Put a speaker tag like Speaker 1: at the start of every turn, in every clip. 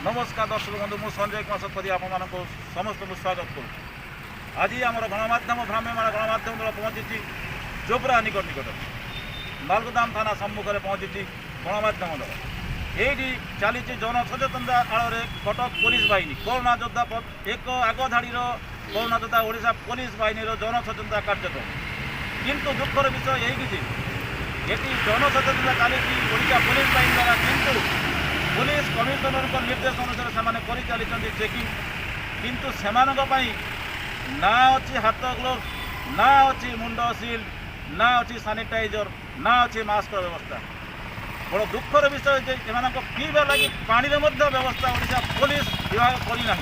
Speaker 1: नमस्कार दर्शक बंधु मु संजय कुमार शतपथी आप समस्त को स्वागत करूँ। आज आम गणमाध्यम भ्राम्यमाण गणमाध्यम दल पहुँची जोब्रा निकट निकट नालगोदाम थाना सम्मुखें पहुँची गणमाध्यम दल ये चली जन सचेतनता आड़ कटक पुलिस बाहिनी कोरोना योद्धा एक आग धाड़ी कोरोना योद्धा ओडिशा पुलिस बाहिनी जन सचेतनता कार्यक्रम किंतु दुखर विषय यही ये जन सचेतनता चली ओडिशा पुलिस बाहिनी द्वारा किंतु पुलिस कमिशनर निर्देश अनुसार से चली चेकिंग किंतु से ना अच्छी हाथ ग्लोव्स ना अच्छी मुंड सिल्ड ना अच्छी सानिटाइजर ना अच्छी मास्क व्यवस्था बड़ दुखर विषय जे पीवा लगी पानी व्यवस्था ओडिशा पुलिस विभाग करना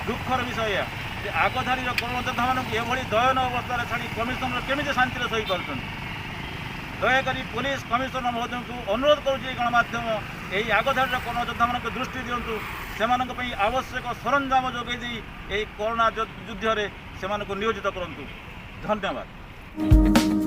Speaker 1: दुखर विषय यह आगधाड़ी कोरोना योद्धा मानक एभली दयन अवस्था छाड़ी कमिशनर केमी शांति सही कर दयाकोरी पुलिस कमिशनर महोदय को अनुरोध करुच्ची गणमाध्यम यही आगधाड़ी कोरोना योद्धा मान दृष्टि दिंतु से आवश्यक सरंजाम जोगे कोरोना युद्ध में से नियोजित करूँ। धन्यवाद।